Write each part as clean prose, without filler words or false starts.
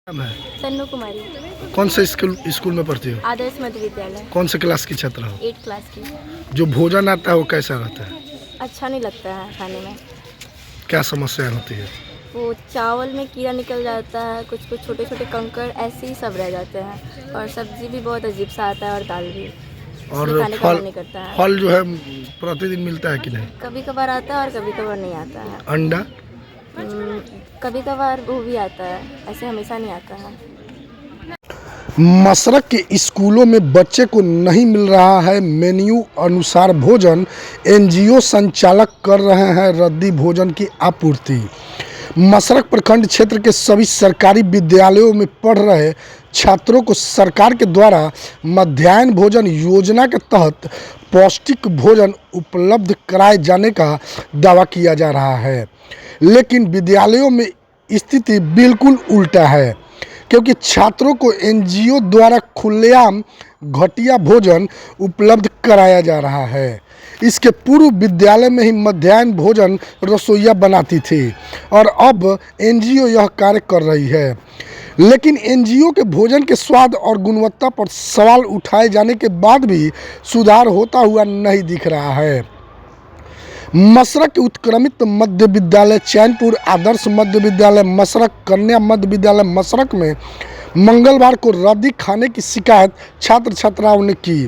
नाम है? तन्नू कुमारी। कौन से स्कूल में पढ़ती हो? आदर्श मध्य विद्यालय। कौन से क्लास की छात्रा हो? 8 क्लास की। जो भोजन आता है वो कैसा रहता है? अच्छा नहीं लगता है खाने में। क्या समस्या होती है? वो चावल में कीड़ा निकल जाता है, कुछ कुछ छोटे छोटे कंकड़ ऐसे ही सब रह जाते हैं, और सब्जी भी बहुत अजीब सा आता है, और दाल भी। और खाने का मन नहीं करता है। फल जो है प्रतिदिन मिलता है कि नहीं? कभी कभार आता है और कभी कभार नहीं आता है। अंडा? कभी कभार वो भी आता है, ऐसे हमेशा नहीं आता है। मसरक के स्कूलों में बच्चे को नहीं मिल रहा है मेन्यू अनुसार भोजन। एनजीओ संचालक कर रहे हैं रद्दी भोजन की आपूर्ति। मसरक प्रखंड क्षेत्र के सभी सरकारी विद्यालयों में पढ़ रहे छात्रों को सरकार के द्वारा मध्याह्न भोजन योजना के तहत पौष्टिक भोजन उपलब्ध कराए जाने का दावा किया जा रहा है, लेकिन विद्यालयों में स्थिति बिल्कुल उल्टा है, क्योंकि छात्रों को एनजीओ द्वारा खुलेआम घटिया भोजन उपलब्ध कराया जा रहा है। इसके पूर्व विद्यालय में ही मध्याह्न भोजन रसोइया बनाती थी और अब एनजीओ यह कार्य कर रही है, लेकिन एनजीओ के भोजन के स्वाद और गुणवत्ता पर सवाल उठाए जाने के बाद भी सुधार होता हुआ नहीं दिख रहा है। मसरक के उत्क्रमित मध्य विद्यालय चैनपुर, आदर्श मध्य विद्यालय मसरक, कन्या मध्य विद्यालय मसरक में मंगलवार को रद्दी खाने की शिकायत छात्र छात्राओं ने की।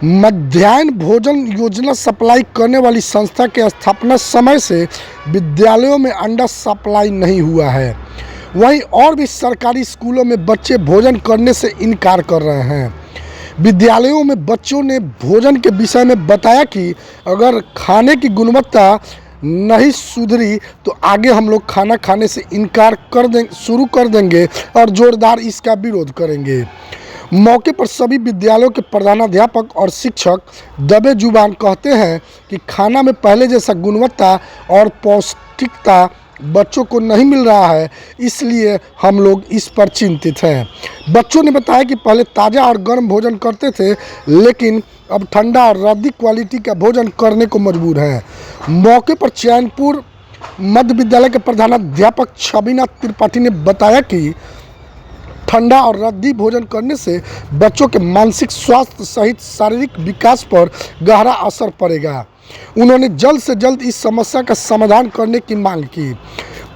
मध्याह्न भोजन योजना सप्लाई करने वाली संस्था के स्थापना समय से विद्यालयों में अंडा सप्लाई नहीं हुआ है। वहीं और भी सरकारी स्कूलों में बच्चे भोजन करने से इनकार कर रहे हैं। विद्यालयों में बच्चों ने भोजन के विषय में बताया कि अगर खाने की गुणवत्ता नहीं सुधरी तो आगे हम लोग खाना खाने से इनकार शुरू कर देंगे और जोरदार इसका विरोध करेंगे। मौके पर सभी विद्यालयों के प्रधानाध्यापक और शिक्षक दबे जुबान कहते हैं कि खाना में पहले जैसा गुणवत्ता और पौष्टिकता बच्चों को नहीं मिल रहा है, इसलिए हम लोग इस पर चिंतित हैं। बच्चों ने बताया कि पहले ताज़ा और गर्म भोजन करते थे, लेकिन अब ठंडा और रद्दी क्वालिटी का भोजन करने को मजबूर हैं। मौके पर चैनपुर मध्य विद्यालय के प्रधानाध्यापक छबिना त्रिपाठी ने बताया कि ठंडा और रद्दी भोजन करने से बच्चों के मानसिक स्वास्थ्य सहित शारीरिक विकास पर गहरा असर पड़ेगा। उन्होंने जल्द से जल्द इस समस्या का समाधान करने की मांग की।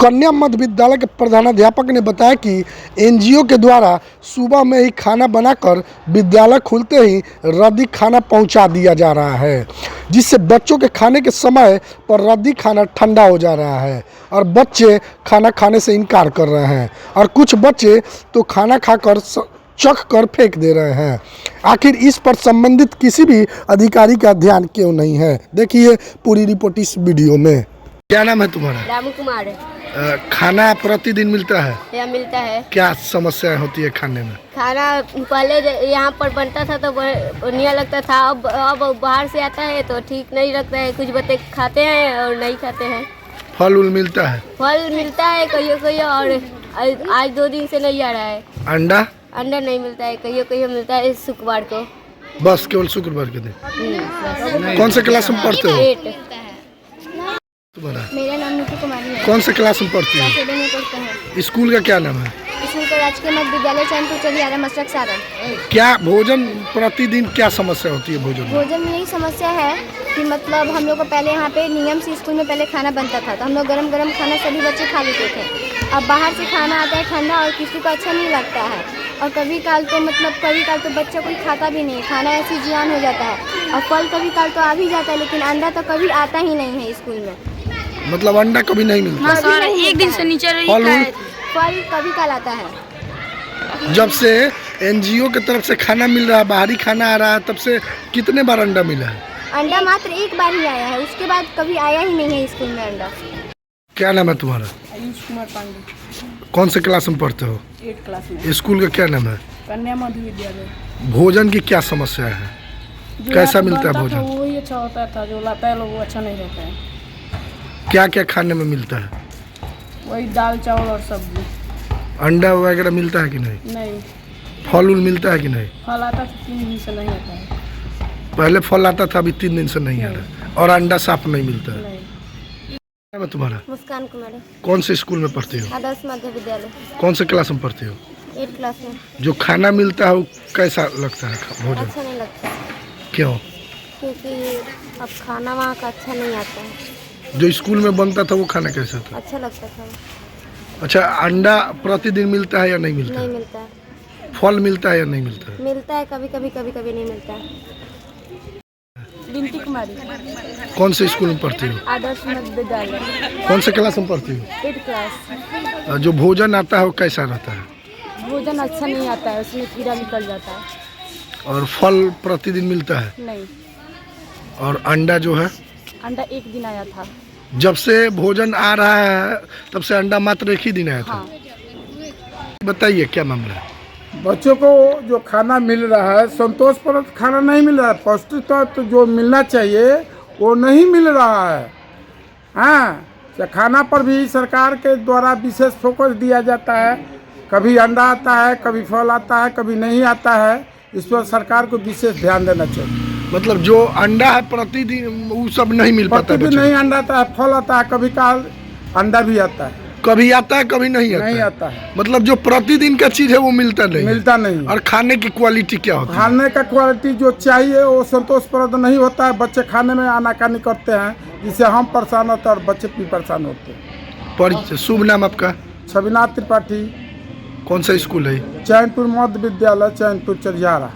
कन्या मध्य विद्यालय के प्रधानाध्यापक ने बताया कि एनजीओ के द्वारा सुबह में ही खाना बनाकर विद्यालय खुलते ही रद्दी खाना पहुंचा दिया जा रहा है, जिससे बच्चों के खाने के समय पर रद्दी खाना ठंडा हो जा रहा है और बच्चे खाना खाने से इनकार कर रहे हैं, और कुछ बच्चे तो खाना खाकर चख कर फेंक दे रहे हैं। आखिर इस पर संबंधित किसी भी अधिकारी का ध्यान क्यों नहीं है? देखिए पूरी रिपोर्ट इस वीडियो में। क्या नाम है तुम्हारा? रामू कुमार। खाना प्रतिदिन मिलता है? या मिलता है। क्या समस्या होती है खाने में? खाना पहले यहाँ पर बनता था तो बढ़िया लगता था, अब बाहर से आता है तो ठीक नहीं लगता है। कुछ बच्चे खाते हैं और नहीं खाते हैं। फल उल मिलता है? फल मिलता है कहियो कहियो, और आज 2 दिन से नहीं आ रहा है। अंडा नहीं मिलता है, कहियो कहियो मिलता है शुक्रवार को। बस केवल शुक्रवार के दिन? कौन से क्लास में पढ़ते हो? 8। तुम्हारा? मेरा नाम नीतू कुमारी है। कौन से क्लास में पढ़ती हो? 7 में पढ़ते हैं। स्कूल का क्या नाम है? स्कूल का राजकीय मध्य विद्यालय चैनपुर चलियारा मसरक सारण। क्या भोजन प्रतिदिन क्या समस्या होती है भोजन में? भोजन में यही समस्या है कि मतलब हम लोग को पहले यहाँ पे नियम से स्कूल में पहले खाना बनता था, तो हम लोग गरम गरम खाना सभी बच्चे खा लेते थे। अब बाहर से खाना आता है ठंडा और किसी को अच्छा नहीं लगता है, और कभी काल तो बच्चा कोई खाता भी नहीं, खाना ऐसी जियान हो जाता है। और फल कभी काल तो आ भी जाता है, लेकिन अंडा तो कभी आता ही नहीं है स्कूल में। मतलब अंडा कभी नहीं मिलता? हाँ सर, एक दिन से नीचे फल कभी काल आता है। जब से एनजीओ की तरफ से खाना मिल रहा है, बाहरी खाना आ रहा है, तब से कितने बार अंडा मिला है? अंडा मात्र एक बार ही आया है, उसके बाद कभी आया ही नहीं है स्कूल में अंडा। क्या नाम है तुम्हारा? आयुष कुमार पांडे। कौन से क्लास में पढ़ते हो? 8 क्लास में। स्कूल का क्या नाम है? कन्या मध्य विद्यालय। भोजन की क्या समस्या है? कैसा मिलता है भोजन? वही अच्छा होता था, जो लाता है लोग वो अच्छा नहीं रहता है। क्या क्या खाने में मिलता है? वही दाल चावल और सब्जी। अंडा वगैरह मिलता है कि नहीं? नहीं। फल उल मिलता है कि नहीं? फल आता था 3 दिन से नहीं आता है। पहले फल आता था, अभी 3 दिन से नहीं आ रहा, और अंडा साफ नहीं मिलता है। नहीं। है तुम्हारा? मुस्कान कुमारी, कौन से स्कूल में पढ़ती हो? आदर्श मध्य विद्यालय, कौन से क्लास में पढ़ती हो? 8 क्लास में। जो खाना मिलता है वो कैसा लगता है भोजन? अच्छा नहीं लगता क्यों? क्योंकि अब खाना वहाँ का अच्छा नहीं आता है। जो स्कूल में बनता था वो खाना कैसा था? अच्छा लगता था। अच्छा, अंडा प्रतिदिन मिलता है या नहीं मिलता नहीं है? मिलता है। फल मिलता है या नहीं मिलता है? मिलता है कभी कभी, कभी कभी नहीं मिलता है। बिनती कुमारी, कौन से स्कूल में पढ़ती हो? आदर्श मध्य विद्यालय, कौन से क्लास में पढ़ती हो? 8 क्लास। जो भोजन आता है वो कैसा रहता है? भोजन अच्छा नहीं आता है, उसमें कीड़ा निकल जाता है। और फल प्रतिदिन मिलता है? नहीं, और अंडा जो है? अंडा एक दिन आया था। जब से भोजन आ रहा है तब से अंडा मात्र एक ही दिन आया था। हाँ, बताइए क्या मामला है? बच्चों को जो खाना मिल रहा है संतोषप्रद खाना नहीं मिल रहा है। पौष्टिक तत्व जो मिलना चाहिए वो नहीं मिल रहा है। हाँ, तो खाना पर भी सरकार के द्वारा विशेष फोकस दिया जाता है। कभी अंडा आता है, कभी फल आता है, कभी नहीं आता है। इस पर सरकार को विशेष ध्यान देना चाहिए। मतलब जो अंडा है प्रतिदिन वो सब नहीं मिल पाता प्रतिदिन बच्चों नहीं अंडा आता है, फल आता है, कभी काल अंडा भी आता है, को? कभी आता है कभी नहीं आता नहीं है। आता है, मतलब जो प्रतिदिन का चीज है वो मिलता नहीं है। मिलता नहीं है। और खाने की क्वालिटी क्या होती है? खाने का क्वालिटी जो चाहिए वो संतोषप्रद नहीं होता है। बच्चे खाने में आनाकानी करते हैं, जिससे हम परेशान होते हैं और बच्चे भी परेशान होते हैं। परिचय, शुभ नाम आपका? छविनाथ त्रिपाठी, कौन सा स्कूल है? चैनपुर मध्य विद्यालय, चैनपुर चरियारा।